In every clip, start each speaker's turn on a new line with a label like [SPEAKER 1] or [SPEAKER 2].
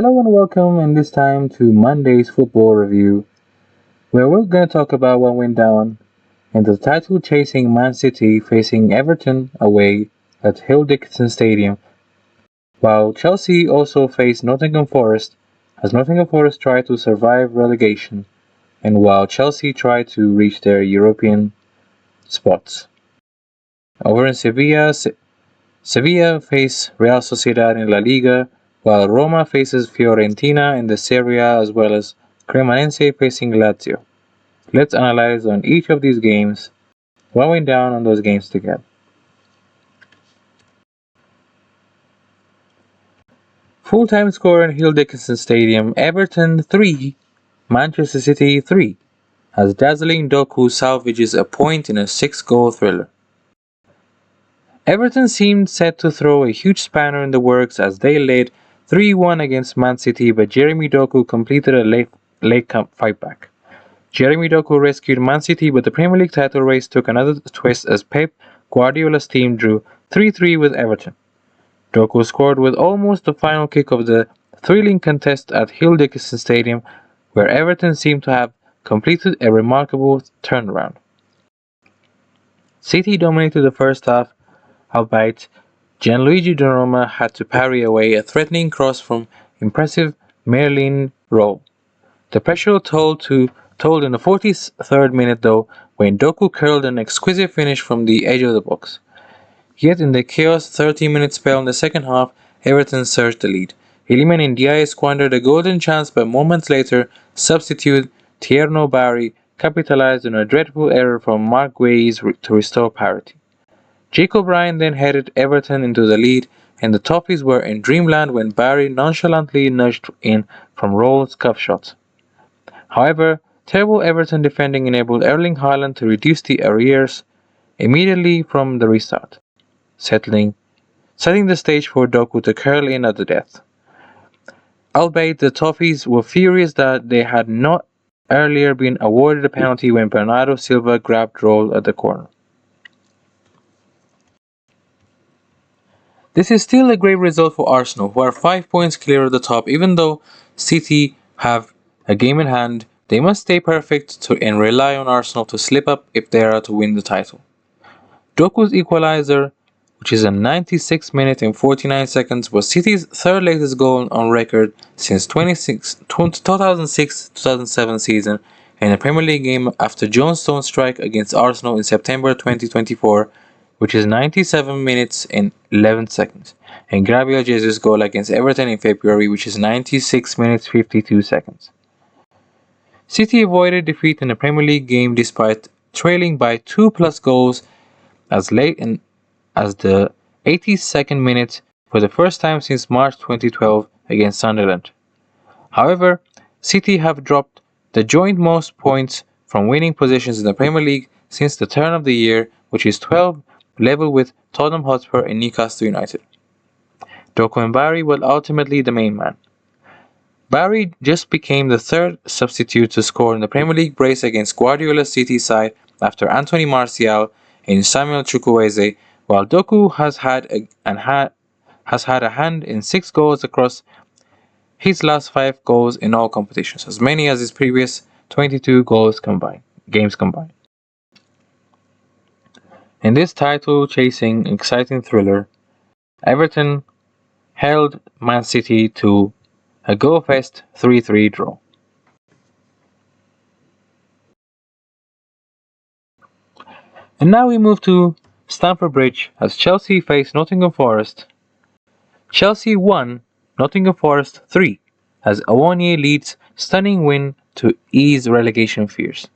[SPEAKER 1] Hello and welcome in this time to Monday's football review, where we're going to talk about what went down in the title-chasing Man City facing Everton away at Hill Dickinson Stadium, while Chelsea also faced Nottingham Forest as Nottingham Forest tried to survive relegation, and while Chelsea tried to reach their European spots. Over in Sevilla, Sevilla face Real Sociedad in La Liga, while Roma faces Fiorentina in the Serie as well as Cremonese facing Lazio. Let's analyze on each of these games, what went down on those games together. Full-time score in Hill Dickinson Stadium, Everton 3, Manchester City 3, as dazzling Doku salvages a point in a 6-goal thriller. Everton seemed set to throw a huge spanner in the works as they led 3-1 against Man City, but Jérémy Doku completed a late fightback. Jérémy Doku rescued Man City, but the Premier League title race took another twist as Pep Guardiola's team drew 3-3 with Everton. Doku scored with almost the final kick of the thrilling contest at Hill Dickinson Stadium, where Everton seemed to have completed a remarkable turnaround. City dominated the first half, albeit Gianluigi Donnarumma had to parry away a threatening cross from impressive Merlin Roll. The pressure told in the 43rd minute though, when Doku curled an exquisite finish from the edge of the box. Yet in the chaos 30-minute spell in the second half, Everton surged the lead. Iliman Ndiaye squandered a golden chance, but moments later, substitute Tierno Barry capitalized on a dreadful error from Mark Guedes to restore parity. Jacob Ryan then headed Everton into the lead, and the Toffees were in dreamland when Barry nonchalantly nudged in from Roll's cuff shot. However, terrible Everton defending enabled Erling Haaland to reduce the arrears immediately from the restart, setting the stage for Doku to curl in at the death. Albeit the Toffees were furious that they had not earlier been awarded a penalty when Bernardo Silva grabbed Roll at the corner. This is still a great result for Arsenal, who are 5 points clear of the top. Even though City have a game in hand, they must stay perfect and rely on Arsenal to slip up if they are to win the title. Doku's equalizer, which is a 96 minutes and 49 seconds, was City's third latest goal on record since 2006-2007 season in a Premier League game after John Stones' strike against Arsenal in September 2024, which is 97 minutes and 11 seconds, and Gabriel Jesus' goal against Everton in February, which is 96 minutes 52 seconds. City avoided defeat in the Premier League game despite trailing by 2+ goals as late as the 82nd minute for the first time since March 2012 against Sunderland. However, City have dropped the joint most points from winning positions in the Premier League since the turn of the year, which is 12, level with Tottenham Hotspur and Newcastle United. Doku and Barry were ultimately the main man. Barry just became the third substitute to score in the Premier League brace against Guardiola's City side after Anthony Martial and Samuel Chukwueze, while Doku has had a hand in 6 goals across his last 5 goals in all competitions, as many as his previous 22 games combined. In this title-chasing, exciting thriller, Everton held Man City to a goal-fest 3-3 draw. And now we move to Stamford Bridge as Chelsea faced Nottingham Forest. Chelsea won, Nottingham Forest 3, as Awoniyi leads stunning win to ease relegation fears.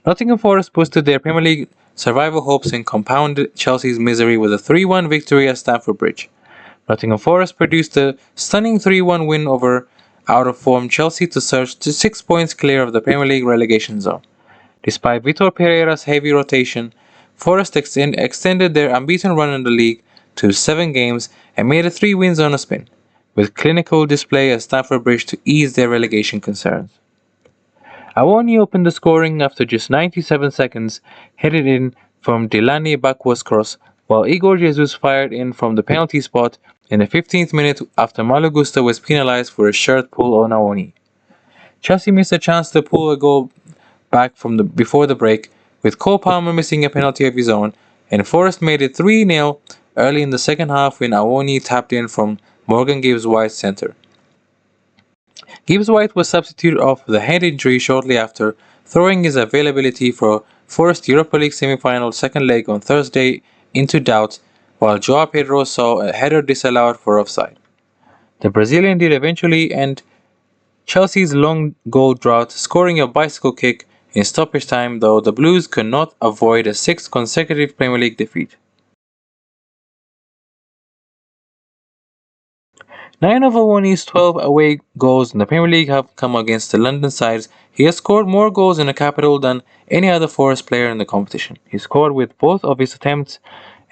[SPEAKER 1] Nottingham Forest boosted their Premier League survival hopes and compounded Chelsea's misery with a 3-1 victory at Stamford Bridge. Nottingham Forest produced a stunning 3-1 win over out-of-form Chelsea to surge to 6 points clear of the Premier League relegation zone. Despite Vitor Pereira's heavy rotation, Forest extended their unbeaten run in the league to 7 games and made it 3 wins on a spin, with clinical display at Stamford Bridge to ease their relegation concerns. Awoniyi opened the scoring after just 97 seconds, headed in from Delaney Bakwa's cross, while Igor Jesus fired in from the penalty spot in the 15th minute after Malo Gusto was penalised for a shirt pull on Awoniyi. Chelsea missed a chance to pull a goal back before the break, with Cole Palmer missing a penalty of his own, and Forest made it 3-0 early in the second half when Awoniyi tapped in from Morgan Gibbs-White's centre. Gibbs-White was substituted off with a head injury shortly after, throwing his availability for Forest Europa League semi-final second leg on Thursday into doubt, while Joao Pedro saw a header disallowed for offside. The Brazilian did eventually end Chelsea's long goal drought, scoring a bicycle kick in stoppage time, though the Blues could not avoid a sixth consecutive Premier League defeat. 9 of Awoniyi's 12 away goals in the Premier League have come against the London sides. He has scored more goals in the capital than any other Forest player in the competition. He scored with both of his attempts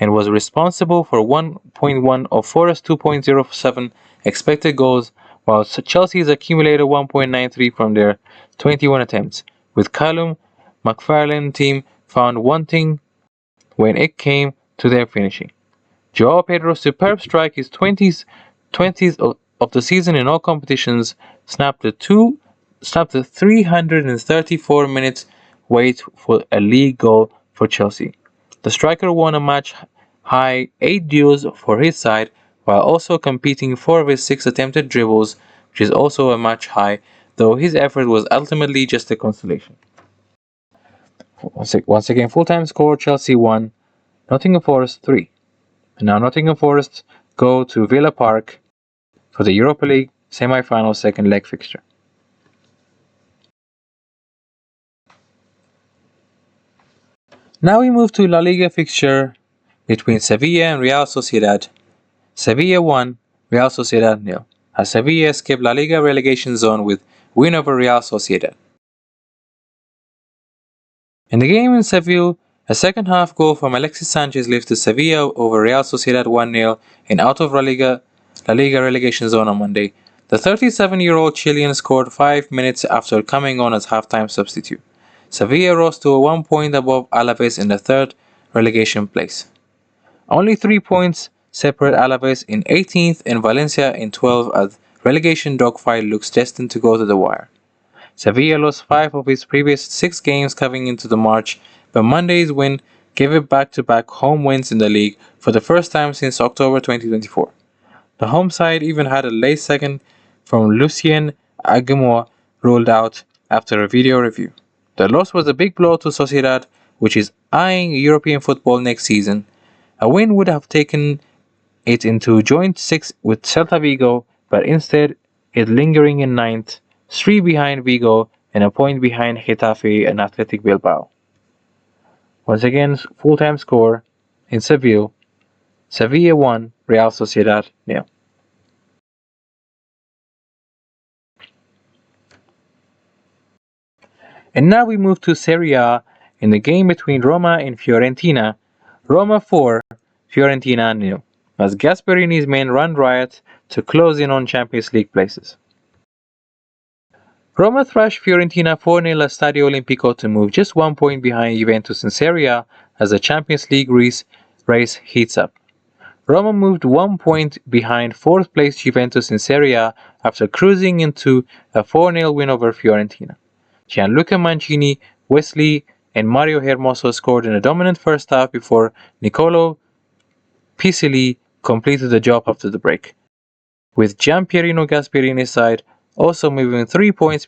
[SPEAKER 1] and was responsible for 1.1 of Forest's 2.07 expected goals, while Chelsea's accumulated 1.93 from their 21 attempts, with Callum McFarlane's team found wanting when it came to their finishing. Joao Pedro's superb strike, his 20th of the season in all competitions, snapped the 334 minutes wait for a league goal for Chelsea. The striker won a match-high 8 duels for his side, while also completing 4 of his 6 attempted dribbles, which is also a match high, though his effort was ultimately just a consolation. Once again, full-time score: Chelsea 1, Nottingham Forest 3. And now Nottingham Forest go to Villa Park for the Europa League semi-final second leg fixture. Now we move to La Liga fixture between Sevilla and Real Sociedad. Sevilla 1, Real Sociedad 0, as Sevilla escaped La Liga relegation zone with win over Real Sociedad. In the game in Seville, a second half goal from Alexis Sanchez lifted Sevilla over Real Sociedad 1-0 and out of La Liga relegation zone on Monday. The 37-year-old Chilean scored 5 minutes after coming on as half-time substitute. Sevilla rose to 1 point above Alaves in the third relegation place. Only 3 points separate Alaves in 18th and Valencia in 12th, as relegation dogfight looks destined to go to the wire. Sevilla lost 5 of its previous 6 games coming into the March, but Monday's win gave it back-to-back home wins in the league for the first time since October 2024. The home side even had a late second from Lucien Aguemor ruled out after a video review. The loss was a big blow to Sociedad, which is eyeing European football next season. A win would have taken it into joint 6th with Celta Vigo, but instead it lingering in 9th, 3 behind Vigo and a point behind Getafe and Athletic Bilbao. Once again, full-time score in Seville: Sevilla 1, Real Sociedad 0. And now we move to Serie A in the game between Roma and Fiorentina. Roma 4, Fiorentina 0, as Gasperini's men run riot to close in on Champions League places. Roma thrashed Fiorentina 4-0 at Stadio Olimpico to move just 1 point behind Juventus in Serie A as the Champions League race heats up. Roma moved 1 point behind 4th place Juventus in Serie A after cruising into a 4-0 win over Fiorentina. Gianluca Mancini, Wesley, and Mario Hermoso scored in a dominant first half before Nicolo Pisilli completed the job after the break, with Gianpierino Gasperini's side also moving 3 points